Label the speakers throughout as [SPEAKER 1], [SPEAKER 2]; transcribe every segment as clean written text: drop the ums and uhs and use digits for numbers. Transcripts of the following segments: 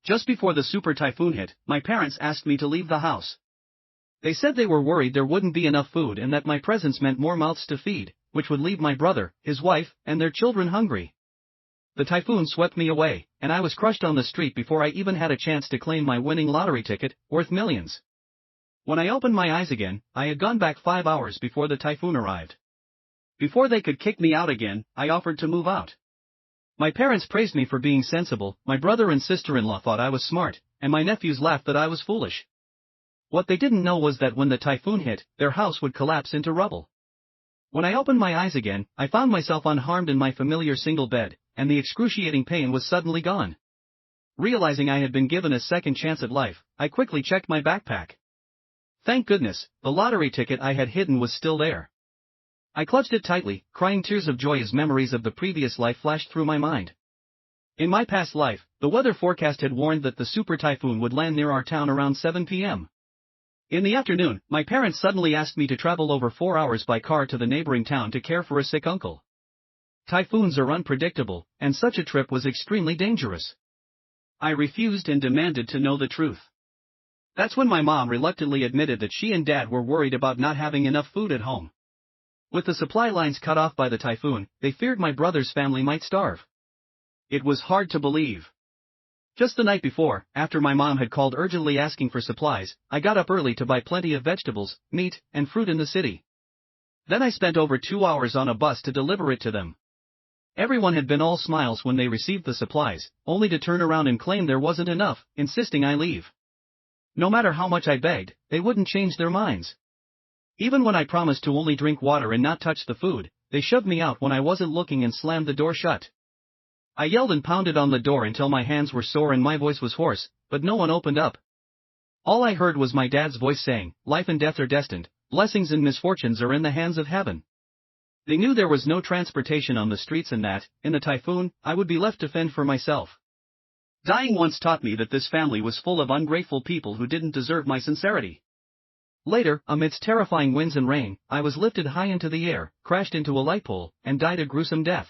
[SPEAKER 1] Just before the super typhoon hit, my parents asked me to leave the house. They said they were worried there wouldn't be enough food and that my presence meant more mouths to feed, which would leave my brother, his wife, and their children hungry. The typhoon swept me away, and I was crushed on the street before I even had a chance to claim my winning lottery ticket, worth millions. When I opened my eyes again, I had gone back 5 hours before the typhoon arrived. Before they could kick me out again, I offered to move out. My parents praised me for being sensible, my brother and sister-in-law thought I was smart, and my nephews laughed that I was foolish. What they didn't know was that when the typhoon hit, their house would collapse into rubble. When I opened my eyes again, I found myself unharmed in my familiar single bed, and the excruciating pain was suddenly gone. Realizing I had been given a second chance at life, I quickly checked my backpack. Thank goodness, the lottery ticket I had hidden was still there. I clutched it tightly, crying tears of joy as memories of the previous life flashed through my mind. In my past life, the weather forecast had warned that the super typhoon would land near our town around 7 p.m. In the afternoon, my parents suddenly asked me to travel over 4 hours by car to the neighboring town to care for a sick uncle. Typhoons are unpredictable, and such a trip was extremely dangerous. I refused and demanded to know the truth. That's when my mom reluctantly admitted that she and dad were worried about not having enough food at home. With the supply lines cut off by the typhoon, they feared my brother's family might starve. It was hard to believe. Just the night before, after my mom had called urgently asking for supplies, I got up early to buy plenty of vegetables, meat, and fruit in the city. Then I spent over 2 hours on a bus to deliver it to them. Everyone had been all smiles when they received the supplies, only to turn around and claim there wasn't enough, insisting I leave. No matter how much I begged, they wouldn't change their minds. Even when I promised to only drink water and not touch the food, they shoved me out when I wasn't looking and slammed the door shut. I yelled and pounded on the door until my hands were sore and my voice was hoarse, but no one opened up. All I heard was my dad's voice saying, "Life and death are destined, blessings and misfortunes are in the hands of heaven." They knew there was no transportation on the streets and that, in the typhoon, I would be left to fend for myself. Dying once taught me that this family was full of ungrateful people who didn't deserve my sincerity. Later, amidst terrifying winds and rain, I was lifted high into the air, crashed into a light pole, and died a gruesome death.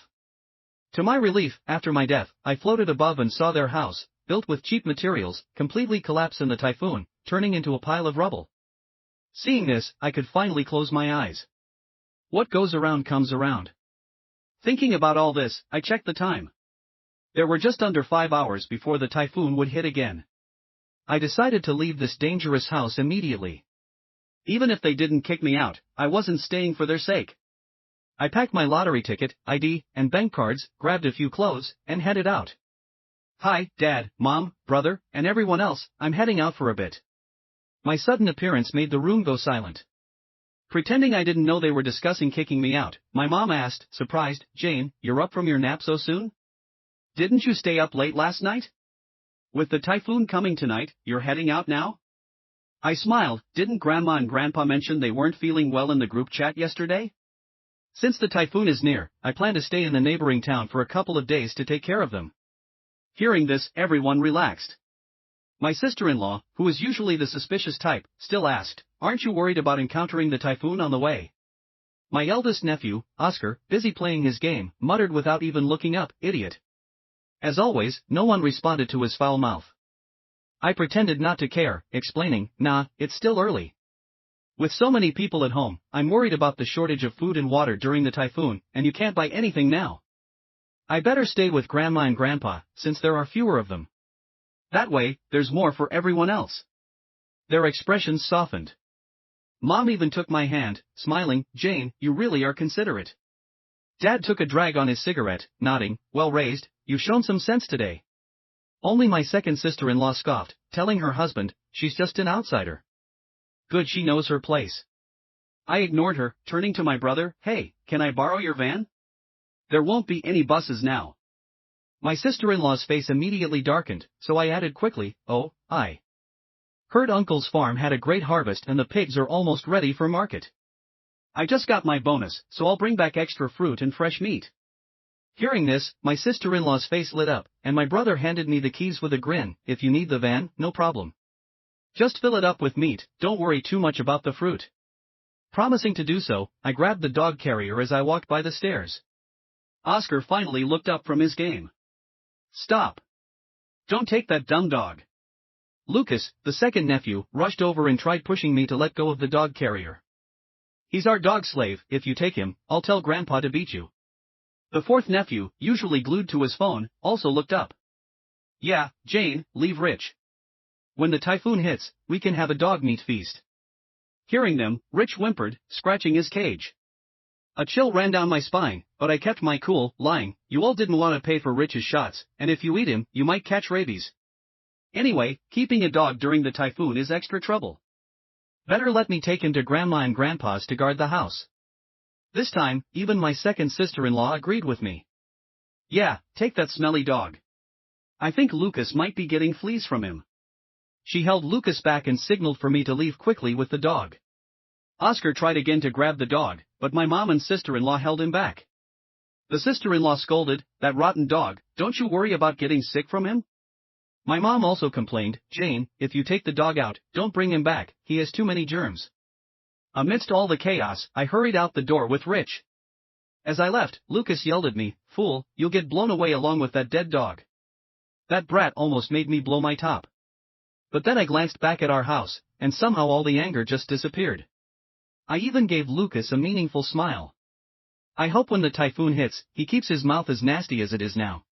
[SPEAKER 1] To my relief, after my death, I floated above and saw their house, built with cheap materials, completely collapse in the typhoon, turning into a pile of rubble. Seeing this, I could finally close my eyes. What goes around comes around. Thinking about all this, I checked the time. There were just under 5 hours before the typhoon would hit again. I decided to leave this dangerous house immediately. Even if they didn't kick me out, I wasn't staying for their sake. I packed my lottery ticket, ID, and bank cards, grabbed a few clothes, and headed out. "Hi, Dad, Mom, brother, and everyone else, I'm heading out for a bit." My sudden appearance made the room go silent. Pretending I didn't know they were discussing kicking me out, my mom asked, surprised, "Jane, you're up from your nap so soon? Didn't you stay up late last night? With the typhoon coming tonight, you're heading out now?" I smiled. Didn't Grandma and Grandpa mention they weren't feeling well in the group chat yesterday? Since the typhoon is near, I plan to stay in the neighboring town for a couple of days to take care of them. Hearing this, everyone relaxed. My sister-in-law, who is usually the suspicious type, still asked, "Aren't you worried about encountering the typhoon on the way?" My eldest nephew, Oscar, busy playing his game, muttered without even looking up, "Idiot." As always, no one responded to his foul mouth. I pretended not to care, explaining, "Nah, it's still early. With so many people at home, I'm worried about the shortage of food and water during the typhoon, and you can't buy anything now. I better stay with Grandma and Grandpa, since there are fewer of them. That way, there's more for everyone else." Their expressions softened. Mom even took my hand, smiling, "Jane, you really are considerate." Dad took a drag on his cigarette, nodding, "Well raised, you've shown some sense today." Only my second sister-in-law scoffed, telling her husband, "She's just an outsider. Good she knows her place." I ignored her, turning to my brother, "Hey, can I borrow your van? There won't be any buses now." My sister-in-law's face immediately darkened, so I added quickly, "Oh, I heard Uncle's farm had a great harvest and the pigs are almost ready for market. I just got my bonus, so I'll bring back extra fruit and fresh meat." Hearing this, my sister-in-law's face lit up, and my brother handed me the keys with a grin, "If you need the van, no problem. Just fill it up with meat, don't worry too much about the fruit." Promising to do so, I grabbed the dog carrier as I walked by the stairs. Oscar finally looked up from his game. "Stop. Don't take that dumb dog. Lucas, the second nephew, rushed over and tried pushing me to let go of the dog carrier. He's our dog slave. If you take him, I'll tell Grandpa to beat you. The fourth nephew, usually glued to his phone, also looked up. Yeah, Jane, leave Rich. When the typhoon hits, we can have a dog meat feast. Hearing them, Rich whimpered, scratching his cage. A chill ran down my spine, but I kept my cool, lying, you all didn't want to pay for Rich's shots, and if you eat him, you might catch rabies. Anyway, keeping a dog during the typhoon is extra trouble. Better let me take him to Grandma and Grandpa's to guard the house. This time, even my second sister-in-law agreed with me. Yeah, take that smelly dog. I think Lucas might be getting fleas from him. She held Lucas back and signaled for me to leave quickly with the dog. Oscar tried again to grab the dog, but my mom and sister-in-law held him back. The sister-in-law scolded, that rotten dog, don't you worry about getting sick from him? My mom also complained, Jane, if you take the dog out, don't bring him back, he has too many germs. Amidst all the chaos, I hurried out the door with Rich. As I left, Lucas yelled at me, fool, you'll get blown away along with that dead dog. That brat almost made me blow my top. But then I glanced back at our house, and somehow all the anger just disappeared. I even gave Lucas a meaningful smile. I hope when the typhoon hits, he keeps his mouth as nasty as it is now.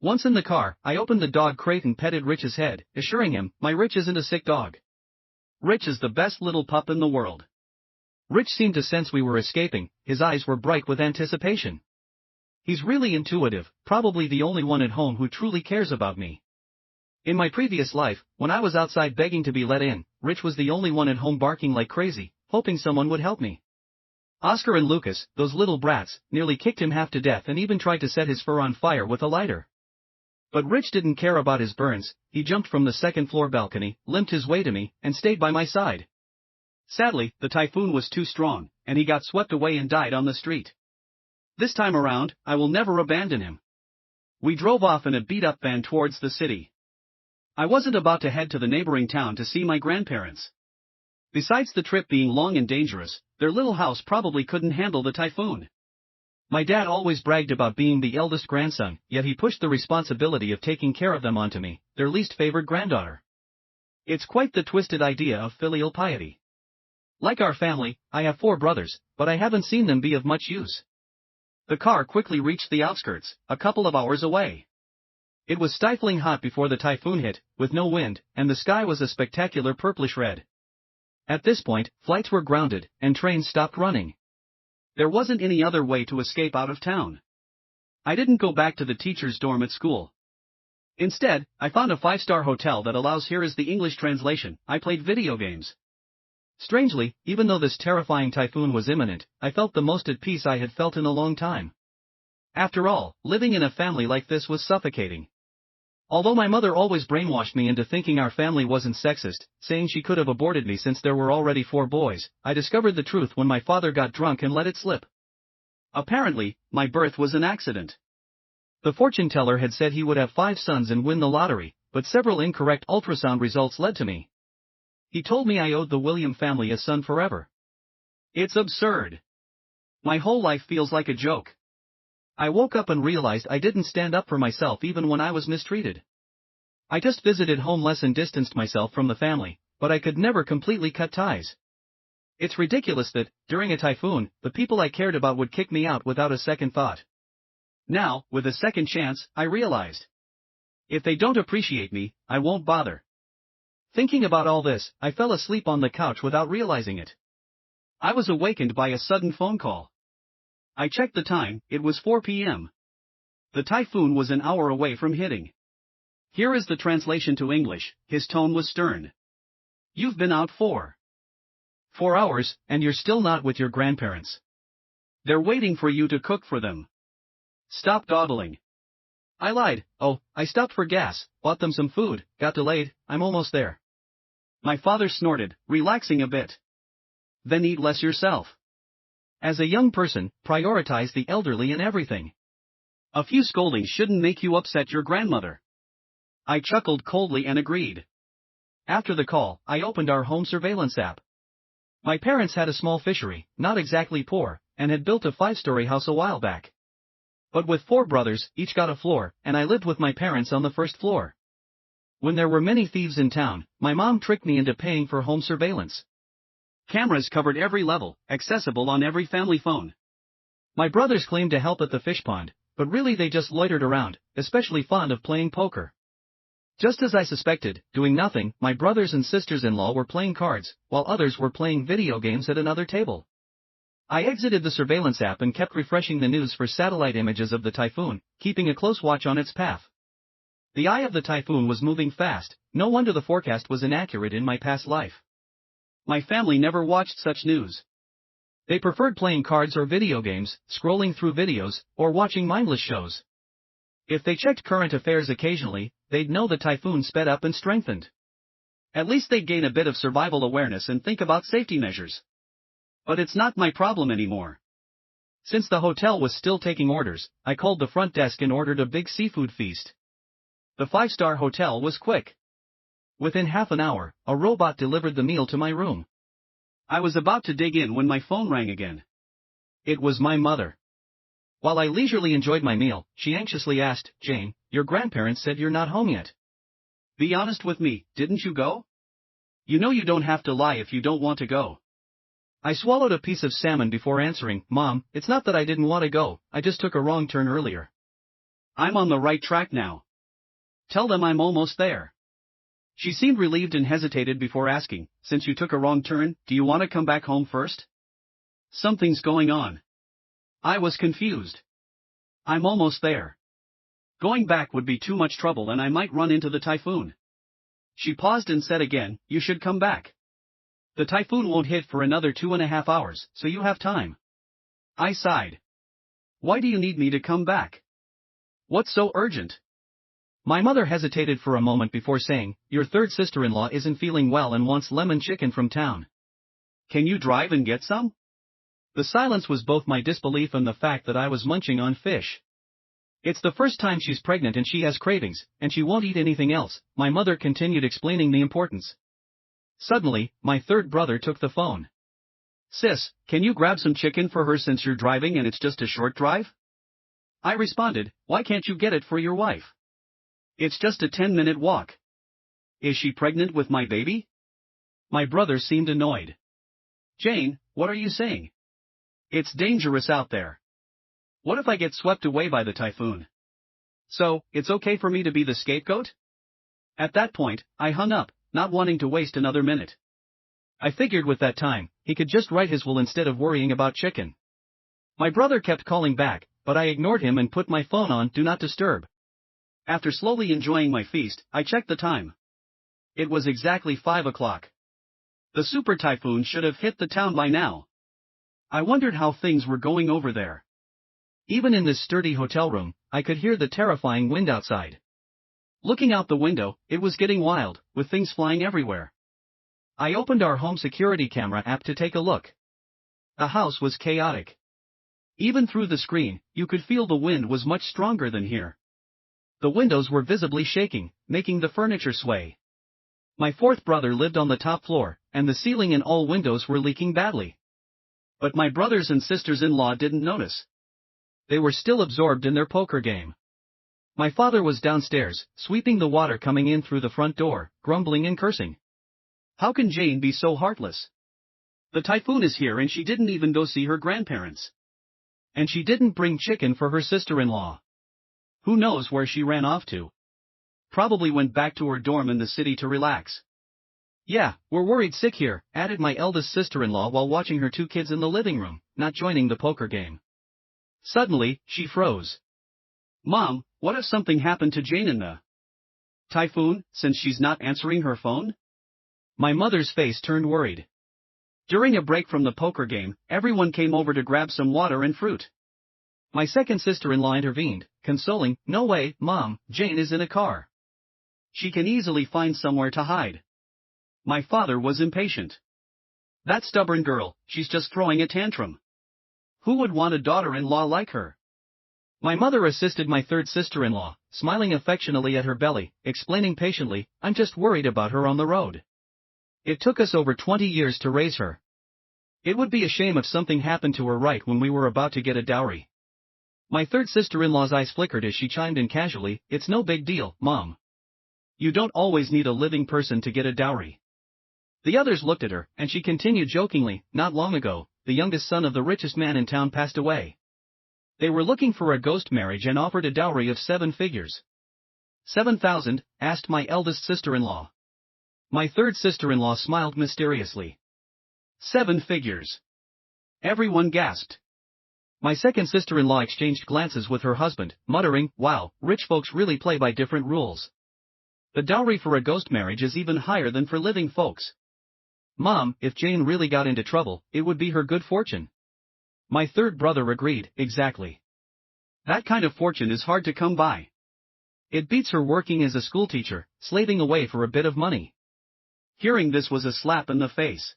[SPEAKER 1] Once in the car, I opened the dog crate and petted Rich's head, assuring him, my Rich isn't a sick dog. Rich is the best little pup in the world. Rich seemed to sense we were escaping, his eyes were bright with anticipation. He's really intuitive, probably the only one at home who truly cares about me. In my previous life, when I was outside begging to be let in, Rich was the only one at home barking like crazy, hoping someone would help me. Oscar and Lucas, those little brats, nearly kicked him half to death and even tried to set his fur on fire with a lighter. But Rich didn't care about his burns, he jumped from the second-floor balcony, limped his way to me, and stayed by my side. Sadly, the typhoon was too strong, and he got swept away and died on the street. This time around, I will never abandon him. We drove off in a beat-up van towards the city. I wasn't about to head to the neighboring town to see my grandparents. Besides the trip being long and dangerous, their little house probably couldn't handle the typhoon. My dad always bragged about being the eldest grandson, yet he pushed the responsibility of taking care of them onto me, their least favored granddaughter. It's quite the twisted idea of filial piety. Like our family, I have 4 brothers, but I haven't seen them be of much use. The car quickly reached the outskirts, a couple of hours away. It was stifling hot before the typhoon hit, with no wind, and the sky was a spectacular purplish red. At this point, flights were grounded, and trains stopped running. There wasn't any other way to escape out of town. I didn't go back to the teacher's dorm at school. Instead, I found a 5-star hotel that allows here is the English translation. I played video games. Strangely, even though this terrifying typhoon was imminent, I felt the most at peace I had felt in a long time. After all, living in a family like this was suffocating. Although my mother always brainwashed me into thinking our family wasn't sexist, saying she could have aborted me since there were already 4 boys, I discovered the truth when my father got drunk and let it slip. Apparently, my birth was an accident. The fortune teller had said he would have 5 sons and win the lottery, but several incorrect ultrasound results led to me. He told me I owed the William family a son forever. It's absurd. My whole life feels like a joke. I woke up and realized I didn't stand up for myself even when I was mistreated. I just visited homeless and distanced myself from the family, but I could never completely cut ties. It's ridiculous that, during a typhoon, the people I cared about would kick me out without a second thought. Now, with a second chance, I realized. If they don't appreciate me, I won't bother. Thinking about all this, I fell asleep on the couch without realizing it. I was awakened by a sudden phone call. I checked the time, it was 4 p.m. The typhoon was an hour away from hitting. Here is the translation to English, his tone was stern. You've been out 4 hours, and you're still not with your grandparents. They're waiting for you to cook for them. Stop dawdling. I lied, oh, I stopped for gas, bought them some food, got delayed, I'm almost there. My father snorted, relaxing a bit. Then eat less yourself. As a young person, prioritize the elderly in everything. A few scoldings shouldn't make you upset your grandmother. I chuckled coldly and agreed. After the call, I opened our home surveillance app. My parents had a small fishery, not exactly poor, and had built a 5-story house a while back. But with 4 brothers, each got a floor, and I lived with my parents on the first floor. When there were many thieves in town, my mom tricked me into paying for home surveillance. Cameras covered every level, accessible on every family phone. My brothers claimed to help at the fish pond, but really they just loitered around, especially fond of playing poker. Just as I suspected, doing nothing, my brothers and sisters-in-law were playing cards, while others were playing video games at another table. I exited the surveillance app and kept refreshing the news for satellite images of the typhoon, keeping a close watch on its path. The eye of the typhoon was moving fast, no wonder the forecast was inaccurate in my past life. My family never watched such news. They preferred playing cards or video games, scrolling through videos, or watching mindless shows. If they checked current affairs occasionally, they'd know the typhoon sped up and strengthened. At least they'd gain a bit of survival awareness and think about safety measures. But it's not my problem anymore. Since the hotel was still taking orders, I called the front desk and ordered a big seafood feast. The 5-star hotel was quick. Within half an hour, a robot delivered the meal to my room. I was about to dig in when my phone rang again. It was my mother. While I leisurely enjoyed my meal, she anxiously asked, "Jane, your grandparents said you're not home yet. Be honest with me, didn't you go? You know you don't have to lie if you don't want to go." I swallowed a piece of salmon before answering, "Mom, it's not that I didn't want to go, I just took a wrong turn earlier. I'm on the right track now. Tell them I'm almost there." She seemed relieved and hesitated before asking, "Since you took a wrong turn, do you want to come back home first?" "Something's going on." I was confused. "I'm almost there. Going back would be too much trouble and I might run into the typhoon." She paused and said again, "You should come back. The typhoon won't hit for another 2.5 hours, so you have time." I sighed. "Why do you need me to come back? What's so urgent?" My mother hesitated for a moment before saying, "Your third sister-in-law isn't feeling well and wants lemon chicken from town. Can you drive and get some?" The silence was both my disbelief and the fact that I was munching on fish. "It's the first time she's pregnant and she has cravings, and she won't eat anything else," my mother continued explaining the importance. Suddenly, my third brother took the phone. "Sis, can you grab some chicken for her since you're driving and it's just a short drive?" I responded, "Why can't you get it for your wife? It's just a 10-minute walk." "Is she pregnant with my baby?" My brother seemed annoyed. "Jane, what are you saying? It's dangerous out there. What if I get swept away by the typhoon? So, it's okay for me to be the scapegoat?" At that point, I hung up, not wanting to waste another minute. I figured with that time, he could just write his will instead of worrying about chicken. My brother kept calling back, but I ignored him and put my phone on Do Not Disturb. After slowly enjoying my feast, I checked the time. It was exactly 5 o'clock. The super typhoon should have hit the town by now. I wondered how things were going over there. Even in this sturdy hotel room, I could hear the terrifying wind outside. Looking out the window, it was getting wild, with things flying everywhere. I opened our home security camera app to take a look. The house was chaotic. Even through the screen, you could feel the wind was much stronger than here. The windows were visibly shaking, making the furniture sway. My fourth brother lived on the top floor, and the ceiling and all windows were leaking badly. But my brothers and sisters-in-law didn't notice. They were still absorbed in their poker game. My father was downstairs, sweeping the water coming in through the front door, grumbling and cursing. How can Jane be so heartless? The typhoon is here and she didn't even go see her grandparents. And she didn't bring chicken for her sister-in-law. Who knows where she ran off to? Probably went back to her dorm in the city to relax. "Yeah, we're worried sick here," added my eldest sister-in-law while watching her 2 kids in the living room, not joining the poker game. Suddenly, she froze. "Mom, what if something happened to Jane in the typhoon, since she's not answering her phone?" My mother's face turned worried. During a break from the poker game, everyone came over to grab some water and fruit. My second sister-in-law intervened, consoling, "No way, Mom, Jane is in a car. She can easily find somewhere to hide." My father was impatient. "That stubborn girl, she's just throwing a tantrum. Who would want a daughter-in-law like her?" My mother assisted my third sister-in-law, smiling affectionately at her belly, explaining patiently, "I'm just worried about her on the road. It took us over 20 years to raise her. It would be a shame if something happened to her right when we were about to get a dowry." My third sister-in-law's eyes flickered as she chimed in casually, "It's no big deal, Mom. You don't always need a living person to get a dowry. The others looked at her, and she continued jokingly, not long ago, the youngest son of the richest man in town passed away. They were looking for a ghost marriage and offered a dowry of 7 figures. 7,000, asked my eldest sister-in-law. My third sister-in-law smiled mysteriously. 7 figures. Everyone gasped. My second sister-in-law exchanged glances with her husband, muttering, wow, rich folks really play by different rules. The dowry for a ghost marriage is even higher than for living folks. Mom, if Jane really got into trouble, it would be her good fortune. My third brother agreed, exactly. That kind of fortune is hard to come by. It beats her working as a schoolteacher, slaving away for a bit of money. Hearing this was a slap in the face.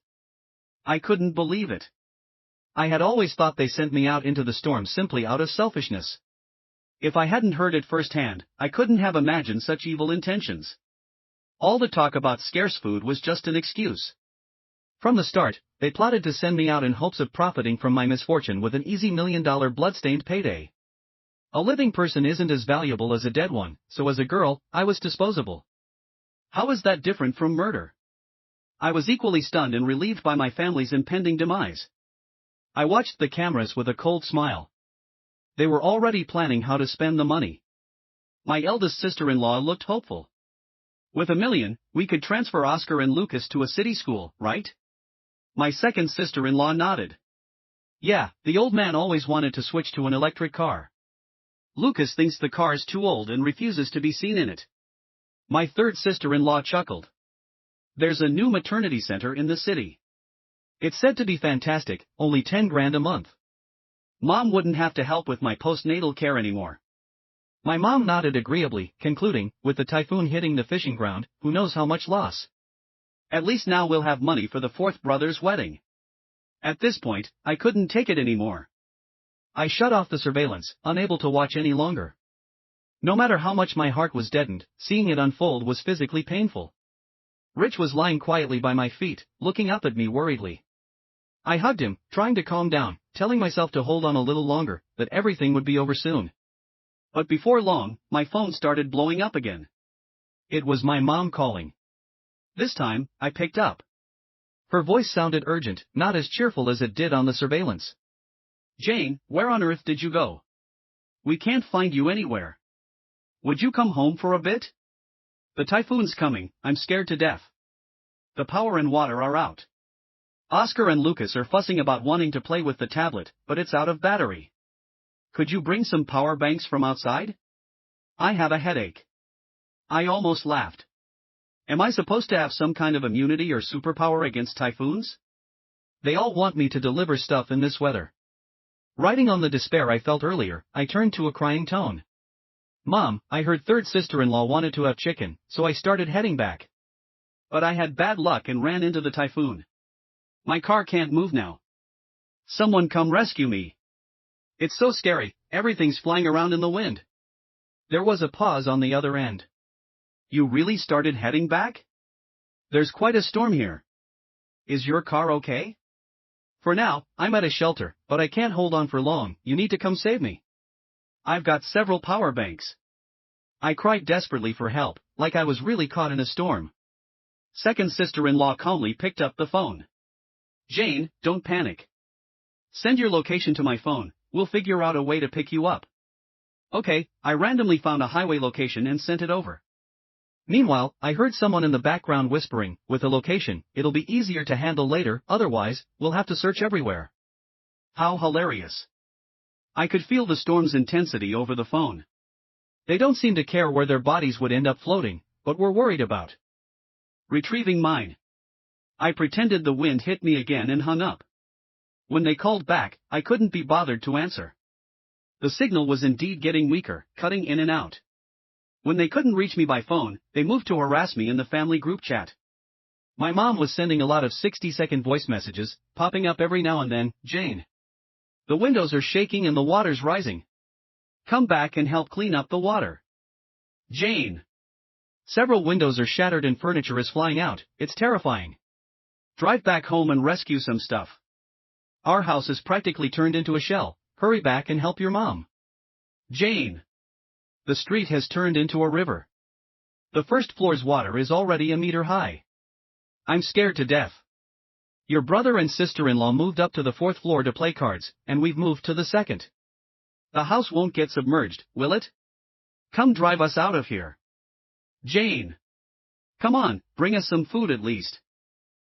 [SPEAKER 1] I couldn't believe it. I had always thought they sent me out into the storm simply out of selfishness. If I hadn't heard it firsthand, I couldn't have imagined such evil intentions. All the talk about scarce food was just an excuse. From the start, they plotted to send me out in hopes of profiting from my misfortune with an easy $1 million bloodstained payday. A living person isn't as valuable as a dead one, so as a girl, I was disposable. How is that different from murder? I was equally stunned and relieved by my family's impending demise. I watched the cameras with a cold smile. They were already planning how to spend the money. My eldest sister-in-law looked hopeful. With $1 million, we could transfer Oscar and Lucas to a city school, right? My second sister-in-law nodded. Yeah, the old man always wanted to switch to an electric car. Lucas thinks the car's too old and refuses to be seen in it. My third sister-in-law chuckled. There's a new maternity center in the city. It's said to be fantastic, only 10 grand a month. Mom wouldn't have to help with my postnatal care anymore. My mom nodded agreeably, concluding, with the typhoon hitting the fishing ground, who knows how much loss. At least now we'll have money for the fourth brother's wedding. At this point, I couldn't take it anymore. I shut off the surveillance, unable to watch any longer. No matter how much my heart was deadened, seeing it unfold was physically painful. Rich was lying quietly by my feet, looking up at me worriedly. I hugged him, trying to calm down, telling myself to hold on a little longer, that everything would be over soon. But before long, my phone started blowing up again. It was my mom calling. This time, I picked up. Her voice sounded urgent, not as cheerful as it did on the surveillance. Jane, where on earth did you go? We can't find you anywhere. Would you come home for a bit? The typhoon's coming, I'm scared to death. The power and water are out. Oscar and Lucas are fussing about wanting to play with the tablet, but it's out of battery. Could you bring some power banks from outside? I have a headache. I almost laughed. Am I supposed to have some kind of immunity or superpower against typhoons? They all want me to deliver stuff in this weather. Riding on the despair I felt earlier, I turned to a crying tone. Mom, I heard third sister-in-law wanted to have chicken, so I started heading back. But I had bad luck and ran into the typhoon. My car can't move now. Someone come rescue me. It's so scary, everything's flying around in the wind. There was a pause on the other end. You really started heading back? There's quite a storm here. Is your car okay? For now, I'm at a shelter, but I can't hold on for long, you need to come save me. I've got several power banks. I cried desperately for help, like I was really caught in a storm. Second sister-in-law calmly picked up the phone. Jane, don't panic. Send your location to my phone, we'll figure out a way to pick you up. Okay, I randomly found a highway location and sent it over. Meanwhile, I heard someone in the background whispering, with a location, it'll be easier to handle later, otherwise, we'll have to search everywhere. How hilarious. I could feel the storm's intensity over the phone. They don't seem to care where their bodies would end up floating, but were worried about retrieving mine. I pretended the wind hit me again and hung up. When they called back, I couldn't be bothered to answer. The signal was indeed getting weaker, cutting in and out. When they couldn't reach me by phone, they moved to harass me in the family group chat. My mom was sending a lot of 60-second voice messages, popping up every now and then, Jane. The windows are shaking and the water's rising. Come back and help clean up the water. Jane. Several windows are shattered and furniture is flying out, it's terrifying. Drive back home and rescue some stuff. Our house is practically turned into a shell, hurry back and help your mom. Jane. The street has turned into a river. The first floor's water is already a meter high. I'm scared to death. Your brother and sister-in-law moved up to the fourth floor to play cards, and we've moved to the second. The house won't get submerged, will it? Come drive us out of here. Jane. Come on, bring us some food at least.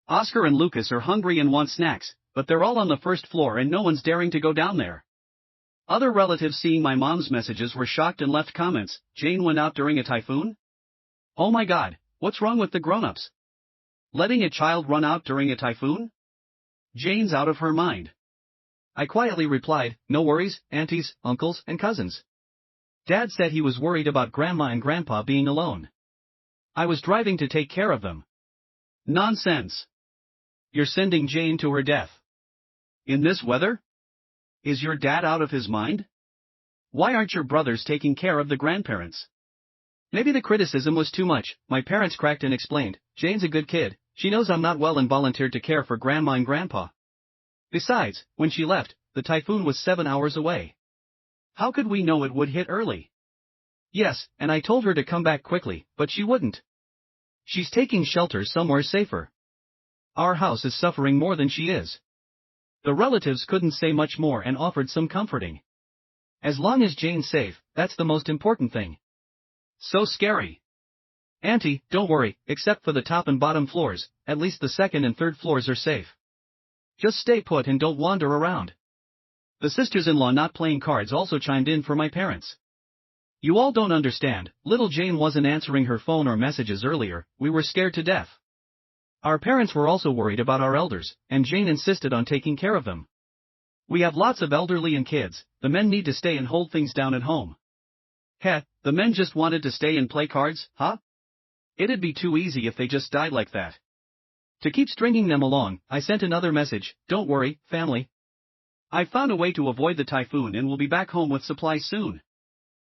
[SPEAKER 1] Oscar and Lucas are hungry and want snacks, but they're all on the first floor and no one's daring to go down there. Other relatives seeing my mom's messages were shocked and left comments. Jane went out during a typhoon? Oh my god, what's wrong with the grown-ups? Letting a child run out during a typhoon? Jane's out of her mind. I quietly replied, no worries, aunties, uncles, and cousins. Dad said he was worried about Grandma and Grandpa being alone. I was driving to take care of them. Nonsense. You're sending Jane to her death. In this weather? Is your dad out of his mind? Why aren't your brothers taking care of the grandparents? Maybe the criticism was too much. My parents cracked and explained, Jane's a good kid, she knows I'm not well and volunteered to care for Grandma and Grandpa. Besides, when she left, the typhoon was 7 hours away. How could we know it would hit early? Yes, and I told her to come back quickly, but she wouldn't. She's taking shelter somewhere safer. Our house is suffering more than she is. The relatives couldn't say much more and offered some comforting. As long as Jane's safe, that's the most important thing. So scary. Auntie, don't worry, except for the top and bottom floors, at least the second and third floors are safe. Just stay put and don't wander around. The sisters-in-law not playing cards also chimed in for my parents. You all don't understand, little Jane wasn't answering her phone or messages earlier, we were scared to death. Our parents were also worried about our elders, and Jane insisted on taking care of them. We have lots of elderly and kids, the men need to stay and hold things down at home. Heh, the men just wanted to stay and play cards, huh? It'd be too easy if they just died like that. To keep stringing them along, I sent another message, don't worry, family. I found a way to avoid the typhoon and will be back home with supplies soon.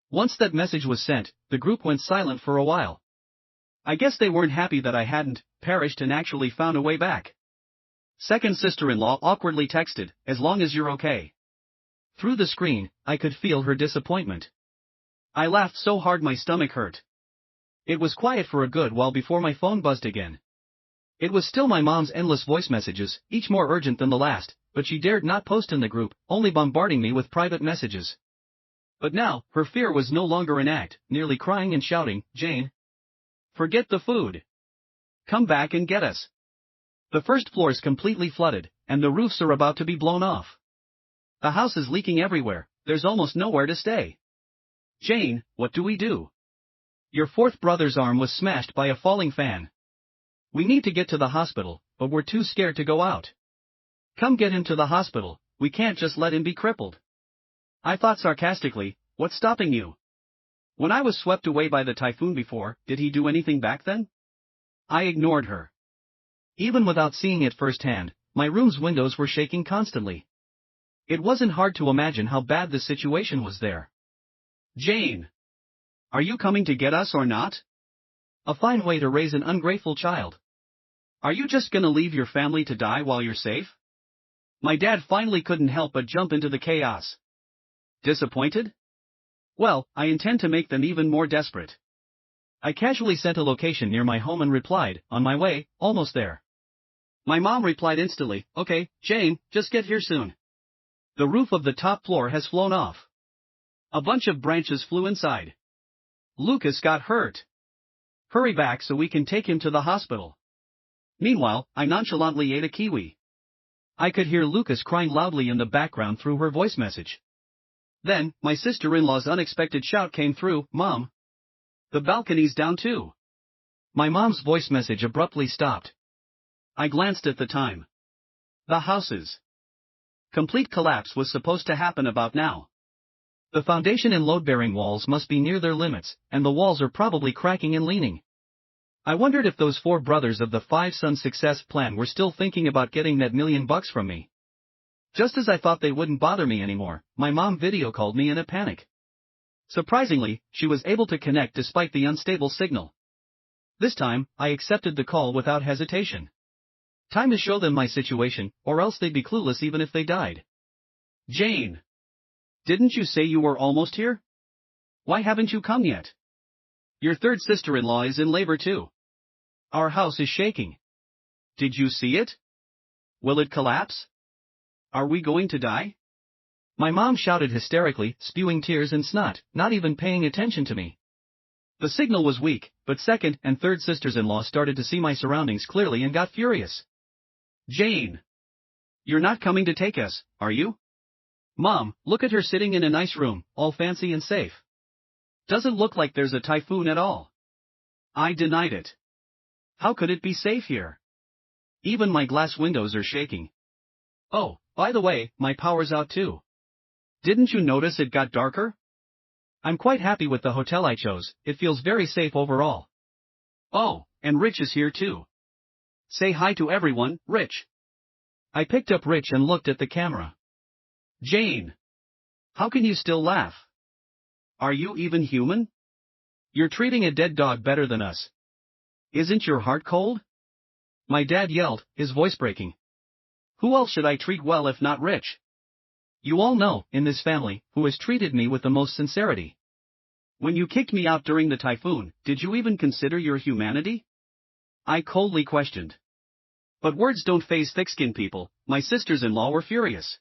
[SPEAKER 1] Once that message was sent, the group went silent for a while. I guess they weren't happy that I hadn't perished and actually found a way back. Second sister-in-law awkwardly texted, as long as you're okay. Through the screen, I could feel her disappointment. I laughed so hard my stomach hurt. It was quiet for a good while before my phone buzzed again. It was still my mom's endless voice messages, each more urgent than the last, but she dared not post in the group, only bombarding me with private messages. But now, her fear was no longer an act, nearly crying and shouting, Jane. Forget the food. Come back and get us. The first floor is completely flooded, and the roofs are about to be blown off. The house is leaking everywhere, there's almost nowhere to stay. Jane, what do we do? Your fourth brother's arm was smashed by a falling fan. We need to get to the hospital, but we're too scared to go out. Come get him to the hospital, we can't just let him be crippled. I thought sarcastically, what's stopping you? When I was swept away by the typhoon before, did he do anything back then? I ignored her. Even without seeing it firsthand, my room's windows were shaking constantly. It wasn't hard to imagine how bad the situation was there. Jane! Are you coming to get us or not? A fine way to raise an ungrateful child. Are you just gonna leave your family to die while you're safe? My dad finally couldn't help but jump into the chaos. Disappointed? Well, I intend to make them even more desperate. I casually sent a location near my home and replied, on my way, almost there. My mom replied instantly, okay, Jane, just get here soon. The roof of the top floor has flown off. A bunch of branches flew inside. Lucas got hurt. Hurry back so we can take him to the hospital. Meanwhile, I nonchalantly ate a kiwi. I could hear Lucas crying loudly in the background through her voice message. Then, my sister-in-law's unexpected shout came through, Mom. The balcony's down too. My mom's voice message abruptly stopped. I glanced at the time. The house's complete collapse was supposed to happen about now. The foundation and load-bearing walls must be near their limits, and the walls are probably cracking and leaning. I wondered if those four brothers of the five-son success plan were still thinking about getting that $1 million from me. Just as I thought they wouldn't bother me anymore, my mom video called me in a panic. Surprisingly, she was able to connect despite the unstable signal. This time, I accepted the call without hesitation. Time to show them my situation, or else they'd be clueless even if they died. Jane! Didn't you say you were almost here? Why haven't you come yet? Your third sister-in-law is in labor too. Our house is shaking. Did you see it? Will it collapse? Are we going to die? My mom shouted hysterically, spewing tears and snot, not even paying attention to me. The signal was weak, but second and third sisters-in-law started to see my surroundings clearly and got furious. Jane! You're not coming to take us, are you? Mom, look at her sitting in a nice room, all fancy and safe. Doesn't look like there's a typhoon at all. I denied it. How could it be safe here? Even my glass windows are shaking. Oh, by the way, my power's out too. Didn't you notice it got darker? I'm quite happy with the hotel I chose, it feels very safe overall. Oh, and Rich is here too. Say hi to everyone, Rich. I picked up Rich and looked at the camera. Jane! How can you still laugh? Are you even human? You're treating a dead dog better than us. Isn't your heart cold? My dad yelled, his voice breaking. Who else should I treat well if not Rich? You all know, in this family, who has treated me with the most sincerity. When you kicked me out during the typhoon, did you even consider your humanity? I coldly questioned. But words don't faze thick-skinned people, my sisters-in-law were furious.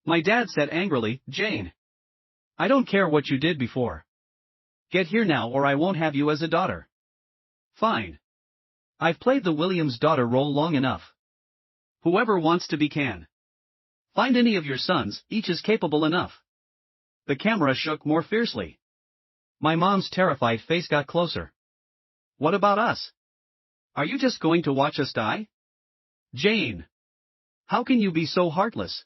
[SPEAKER 1] My dad said angrily, Jane. I don't care what you did before. Get here now or I won't have you as a daughter. Fine. I've played the Williams daughter role long enough. Whoever wants to be can. Find any of your sons, each is capable enough. The camera shook more fiercely. My mom's terrified face got closer. What about us? Are you just going to watch us die? Jane! How can you be so heartless?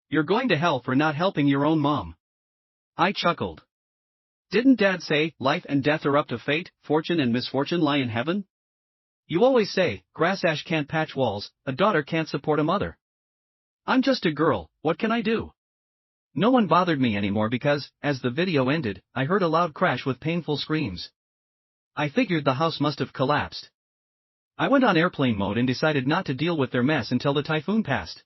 [SPEAKER 1] You're going to hell for not helping your own mom. I chuckled. Didn't Dad say, life and death are up to fate, fortune and misfortune lie in heaven? You always say, grass ash can't patch walls, a daughter can't support a mother. I'm just a girl, what can I do? No one bothered me anymore because, as the video ended, I heard a loud crash with painful screams. I figured the house must have collapsed. I went on airplane mode and decided not to deal with their mess until the typhoon passed.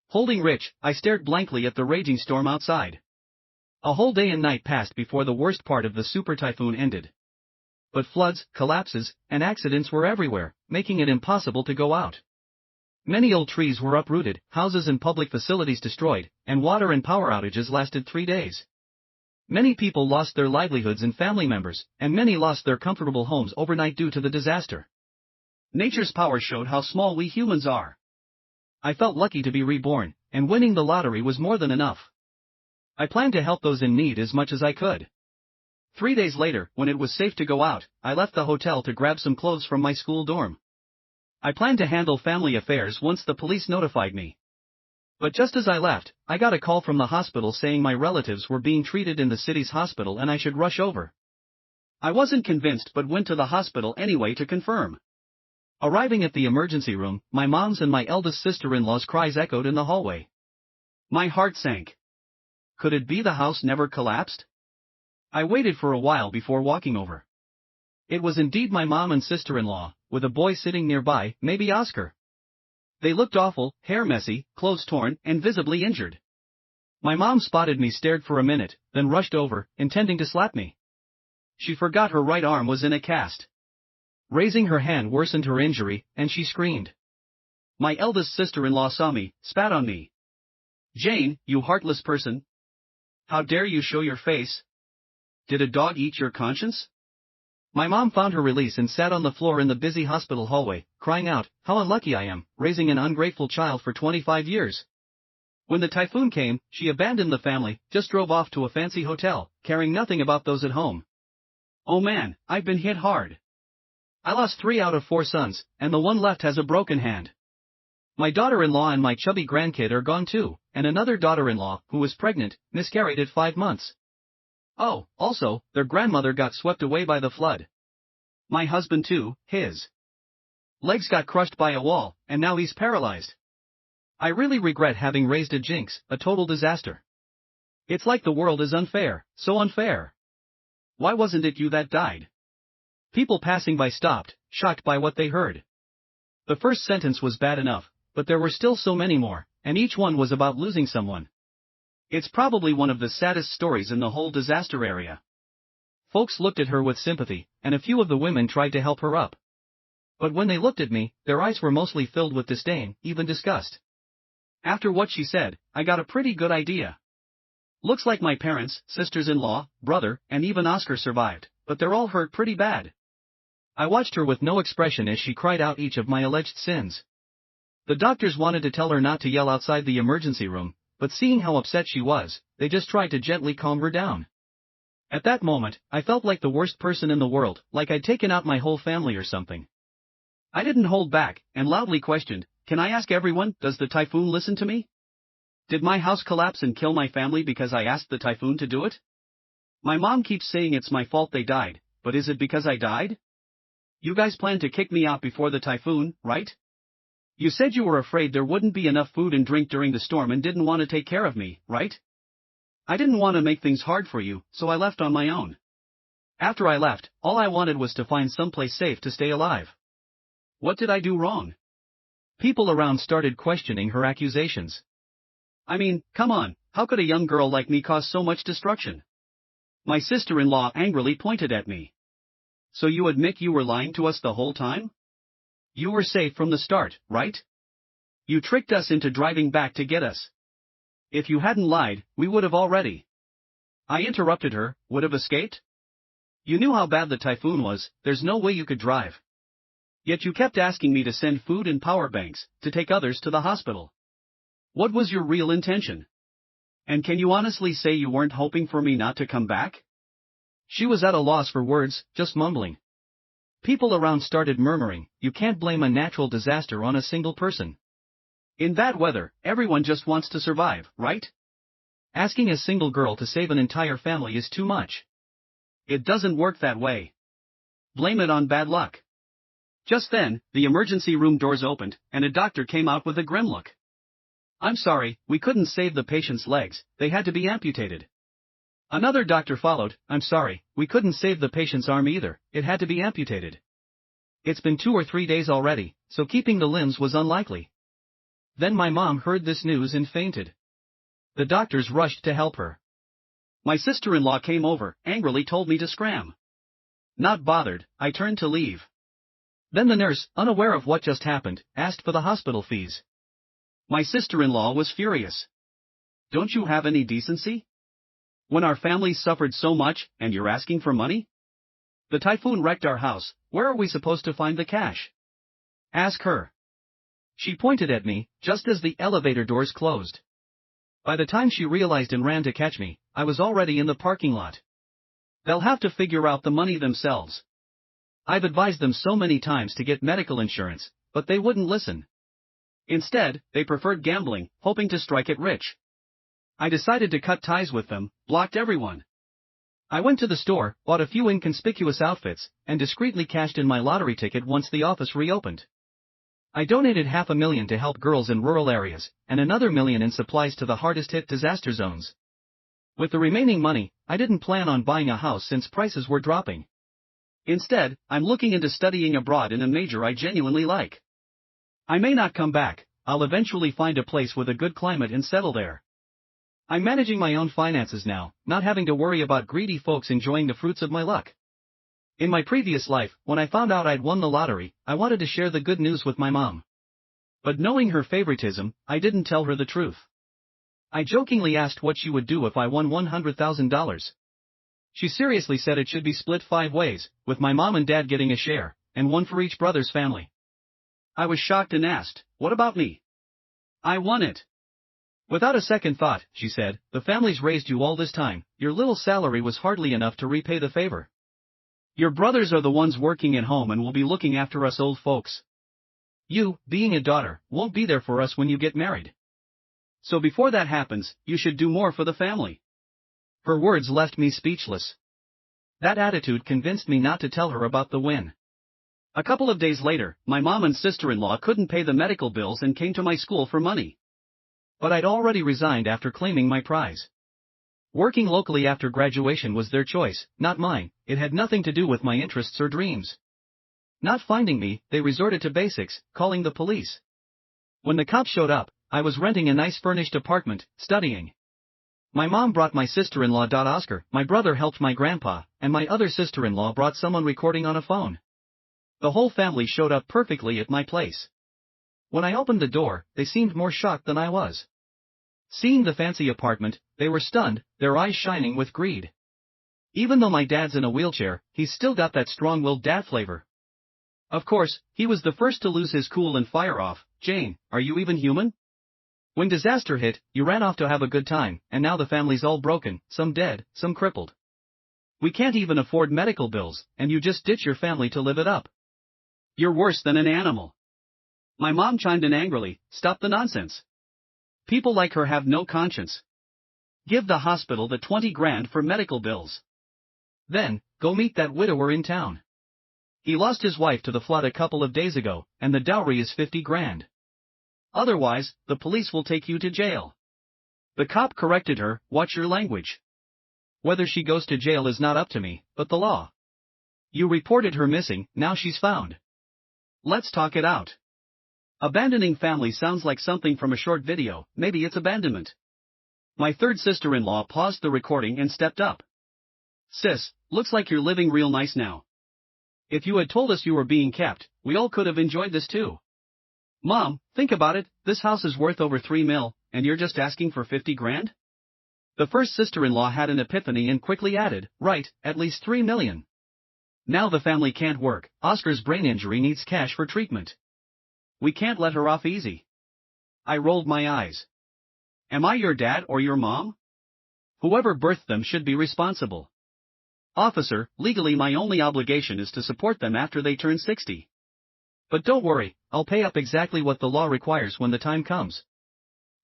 [SPEAKER 1] Holding Rich, I stared blankly at the raging storm outside. A whole day and night passed before the worst part of the super typhoon ended. But floods, collapses, and accidents were everywhere, making it impossible to go out. Many old trees were uprooted, houses and public facilities destroyed, and water and power outages lasted 3 days. Many people lost their livelihoods and family members, and many lost their comfortable homes overnight due to the disaster. Nature's power showed how small we humans are. I felt lucky to be reborn, and winning the lottery was more than enough. I planned to help those in need as much as I could. 3 days later, when it was safe to go out, I left the hotel to grab some clothes from my school dorm. I planned to handle family affairs once the police notified me. But just as I left, I got a call from the hospital saying my relatives were being treated in the city's hospital and I should rush over. I wasn't convinced but went to the hospital anyway to confirm. Arriving at the emergency room, my mom's and my eldest sister-in-law's cries echoed in the hallway. My heart sank. Could it be the house never collapsed? I waited for a while before walking over. It was indeed my mom and sister-in-law, with a boy sitting nearby, maybe Oscar. They looked awful, hair messy, clothes torn, and visibly injured. My mom spotted me, stared for a minute, then rushed over, intending to slap me. She forgot her right arm was in a cast. Raising her hand worsened her injury, and she screamed. My eldest sister-in-law saw me, spat on me. Jane, you heartless person. How dare you show your face? Did a dog eat your conscience? My mom found her release and sat on the floor in the busy hospital hallway, crying out, how unlucky I am, raising an ungrateful child for 25 years. When the typhoon came, she abandoned the family, just drove off to a fancy hotel, caring nothing about those at home. Oh man, I've been hit hard. I lost 3 out of 4 sons, and the one left has a broken hand. My daughter-in-law and my chubby grandkid are gone too, and another daughter-in-law, who was pregnant, miscarried at 5 months. Oh, also, their grandmother got swept away by the flood. My husband too, his legs got crushed by a wall, and now he's paralyzed. I really regret having raised a jinx, a total disaster. It's like the world is unfair, so unfair. Why wasn't it you that died? People passing by stopped, shocked by what they heard. The first sentence was bad enough, but there were still so many more, and each one was about losing someone. It's probably one of the saddest stories in the whole disaster area. Folks looked at her with sympathy, and a few of the women tried to help her up. But when they looked at me, their eyes were mostly filled with disdain, even disgust. After what she said, I got a pretty good idea. Looks like my parents, sisters-in-law, brother, and even Oscar survived, but they're all hurt pretty bad. I watched her with no expression as she cried out each of my alleged sins. The doctors wanted to tell her not to yell outside the emergency room, but seeing how upset she was, they just tried to gently calm her down. At that moment, I felt like the worst person in the world, like I'd taken out my whole family or something. I didn't hold back, and loudly questioned, "Can I ask everyone, does the typhoon listen to me? Did my house collapse and kill my family because I asked the typhoon to do it? My mom keeps saying it's my fault they died, but is it because I died? You guys planned to kick me out before the typhoon, right? You said you were afraid there wouldn't be enough food and drink during the storm and didn't want to take care of me, right? I didn't want to make things hard for you, so I left on my own. After I left, all I wanted was to find someplace safe to stay alive. What did I do wrong?" People around started questioning her accusations. I mean, come on, how could a young girl like me cause so much destruction? My sister-in-law angrily pointed at me. "So you admit you were lying to us the whole time? You were safe from the start, right? You tricked us into driving back to get us. If you hadn't lied, we would have already." I interrupted her, "Would have escaped? You knew how bad the typhoon was, there's no way you could drive. Yet you kept asking me to send food and power banks, to take others to the hospital. What was your real intention? And can you honestly say you weren't hoping for me not to come back?" She was at a loss for words, just mumbling. People around started murmuring, "You can't blame a natural disaster on a single person. In bad weather, everyone just wants to survive, right? Asking a single girl to save an entire family is too much. It doesn't work that way. Blame it on bad luck." Just then, the emergency room doors opened, and a doctor came out with a grim look. "I'm sorry, we couldn't save the patient's legs, they had to be amputated." Another doctor followed, "I'm sorry, we couldn't save the patient's arm either, it had to be amputated. It's been 2 or 3 days already, so keeping the limbs was unlikely." Then my mom heard this news and fainted. The doctors rushed to help her. My sister-in-law came over, angrily told me to scram. Not bothered, I turned to leave. Then the nurse, unaware of what just happened, asked for the hospital fees. My sister-in-law was furious. "Don't you have any decency? When our family suffered so much, and you're asking for money? The typhoon wrecked our house, where are we supposed to find the cash? Ask her." She pointed at me, just as the elevator doors closed. By the time she realized and ran to catch me, I was already in the parking lot. "They'll have to figure out the money themselves. I've advised them so many times to get medical insurance, but they wouldn't listen. Instead, they preferred gambling, hoping to strike it rich. I decided to cut ties with them, blocked everyone. I went to the store, bought a few inconspicuous outfits, and discreetly cashed in my lottery ticket once the office reopened. I donated $500,000 to help girls in rural areas, and another $1 million in supplies to the hardest-hit disaster zones. With the remaining money, I didn't plan on buying a house since prices were dropping. Instead, I'm looking into studying abroad in a major I genuinely like. I may not come back, I'll eventually find a place with a good climate and settle there. I'm managing my own finances now, not having to worry about greedy folks enjoying the fruits of my luck. In my previous life, when I found out I'd won the lottery, I wanted to share the good news with my mom. But knowing her favoritism, I didn't tell her the truth. I jokingly asked what she would do if I won $100,000. She seriously said it should be split 5 ways, with my mom and dad getting a share, and one for each brother's family. I was shocked and asked, "What about me? I won it." "Without a second thought," she said, "the family's raised you all this time, your little salary was hardly enough to repay the favor. Your brothers are the ones working at home and will be looking after us old folks. You, being a daughter, won't be there for us when you get married. So before that happens, you should do more for the family." Her words left me speechless. That attitude convinced me not to tell her about the win. A couple of days later, my mom and sister-in-law couldn't pay the medical bills and came to my school for money. But I'd already resigned after claiming my prize. Working locally after graduation was their choice, not mine, it had nothing to do with my interests or dreams. Not finding me, they resorted to basics, calling the police. When the cops showed up, I was renting a nice furnished apartment, studying. My mom brought my sister-in-law. Oscar, my brother helped my grandpa, and my other sister-in-law brought someone recording on a phone. The whole family showed up perfectly at my place. When I opened the door, they seemed more shocked than I was. Seeing the fancy apartment, they were stunned, their eyes shining with greed. Even though my dad's in a wheelchair, he's still got that strong-willed dad flavor. Of course, he was the first to lose his cool and fire off. Jane, are you even human? When disaster hit, you ran off to have a good time, and now the family's all broken, some dead, some crippled. We can't even afford medical bills, and you just ditch your family to live it up. You're worse than an animal. My mom chimed in angrily, stop the nonsense. People like her have no conscience. Give the hospital the 20 grand for medical bills. Then, go meet that widower in town. He lost his wife to the flood a couple of days ago, and the dowry is 50 grand. Otherwise, the police will take you to jail. The cop corrected her, watch your language. Whether she goes to jail is not up to me, but the law. You reported her missing, now she's found. Let's talk it out. Abandoning family sounds like something from a short video, maybe it's abandonment. My third sister-in-law paused the recording and stepped up. Sis, looks like you're living real nice now. If you had told us you were being kept, we all could have enjoyed this too. Mom, think about it, this house is worth over 3 mil, and you're just asking for 50 grand? The first sister-in-law had an epiphany and quickly added, right, at least 3 million. Now the family can't work, Oscar's brain injury needs cash for treatment. We can't let her off easy. I rolled my eyes. Am I your dad or your mom? Whoever birthed them should be responsible. Officer, legally my only obligation is to support them after they turn 60. But don't worry, I'll pay up exactly what the law requires when the time comes.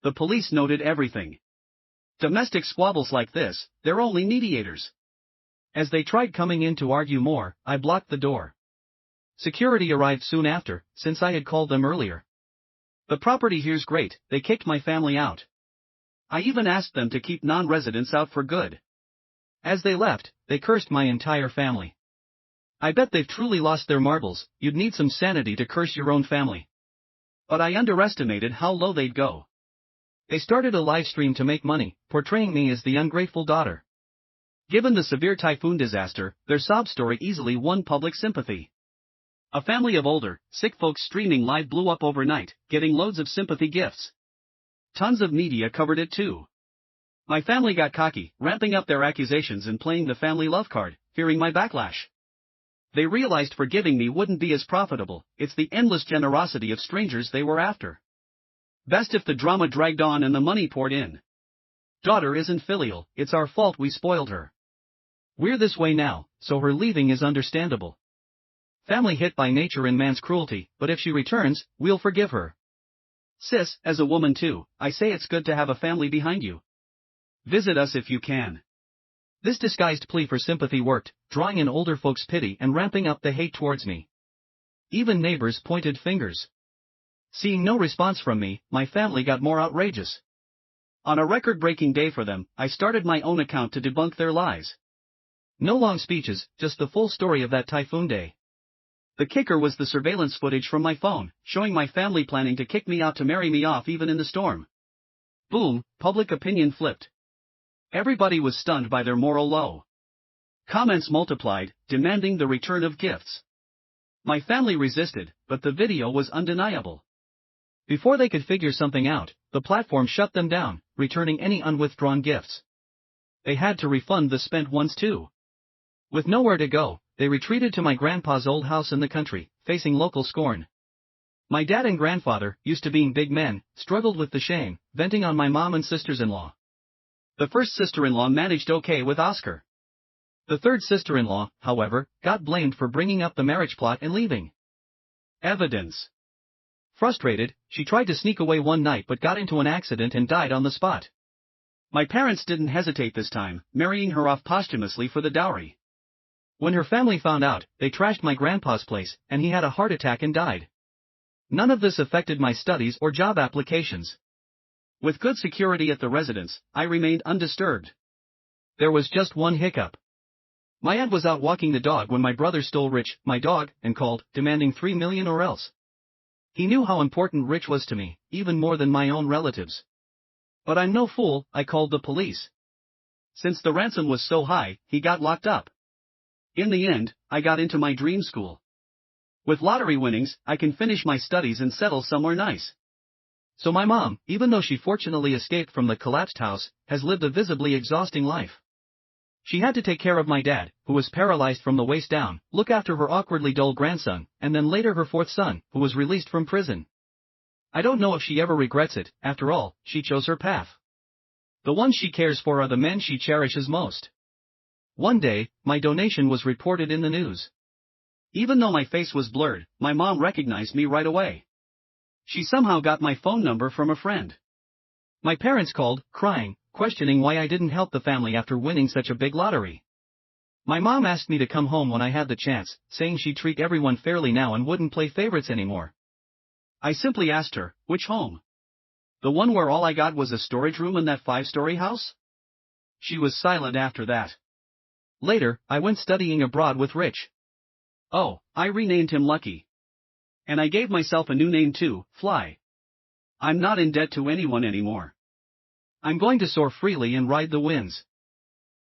[SPEAKER 1] The police noted everything. Domestic squabbles like this, they're only mediators. As they tried coming in to argue more, I blocked the door. Security arrived soon after, since I had called them earlier. The property here's great, they kicked my family out. I even asked them to keep non-residents out for good. As they left, they cursed my entire family. I bet they've truly lost their marbles, you'd need some sanity to curse your own family. But I underestimated how low they'd go. They started a live stream to make money, portraying me as the ungrateful daughter. Given the severe typhoon disaster, their sob story easily won public sympathy. A family of older, sick folks streaming live blew up overnight, getting loads of sympathy gifts. Tons of media covered it too. My family got cocky, ramping up their accusations and playing the family love card, fearing my backlash. They realized forgiving me wouldn't be as profitable, it's the endless generosity of strangers they were after. Best if the drama dragged on and the money poured in. Daughter isn't filial, it's our fault we spoiled her. We're this way now, so her leaving is understandable. Family hit by nature and man's cruelty, but if she returns, we'll forgive her. Sis, as a woman too, I say it's good to have a family behind you. Visit us if you can. This disguised plea for sympathy worked, drawing in older folks' pity and ramping up the hate towards me. Even neighbors pointed fingers. Seeing no response from me, my family got more outrageous. On a record-breaking day for them, I started my own account to debunk their lies. No long speeches, just the full story of that typhoon day. The kicker was the surveillance footage from my phone, showing my family planning to kick me out to marry me off even in the storm. Boom, public opinion flipped. Everybody was stunned by their moral low. Comments multiplied, demanding the return of gifts. My family resisted, but the video was undeniable. Before they could figure something out, the platform shut them down, returning any unwithdrawn gifts. They had to refund the spent ones too. With nowhere to go, they retreated to my grandpa's old house in the country, facing local scorn. My dad and grandfather, used to being big men, struggled with the shame, venting on my mom and sisters-in-law. The first sister-in-law managed okay with Oscar. The third sister-in-law, however, got blamed for bringing up the marriage plot and leaving evidence. Frustrated, she tried to sneak away one night but got into an accident and died on the spot. My parents didn't hesitate this time, marrying her off posthumously for the dowry. When her family found out, they trashed my grandpa's place, and he had a heart attack and died. None of this affected my studies or job applications. With good security at the residence, I remained undisturbed. There was just one hiccup. My aunt was out walking the dog when my brother stole Rich, my dog, and called, demanding 3 million or else. He knew how important Rich was to me, even more than my own relatives. But I'm no fool, I called the police. Since the ransom was so high, he got locked up. In the end, I got into my dream school. With lottery winnings, I can finish my studies and settle somewhere nice. So my mom, even though she fortunately escaped from the collapsed house, has lived a visibly exhausting life. She had to take care of my dad, who was paralyzed from the waist down, look after her awkwardly dull grandson, and then later her fourth son, who was released from prison. I don't know if she ever regrets it. After all, she chose her path. The ones she cares for are the men she cherishes most. One day, my donation was reported in the news. Even though my face was blurred, my mom recognized me right away. She somehow got my phone number from a friend. My parents called, crying, questioning why I didn't help the family after winning such a big lottery. My mom asked me to come home when I had the chance, saying she'd treat everyone fairly now and wouldn't play favorites anymore. I simply asked her, which home? The one where all I got was a storage room in that 5-story house? She was silent after that. Later, I went studying abroad with Rich. Oh, I renamed him Lucky. And I gave myself a new name too, Fly. I'm not in debt to anyone anymore. I'm going to soar freely and ride the winds.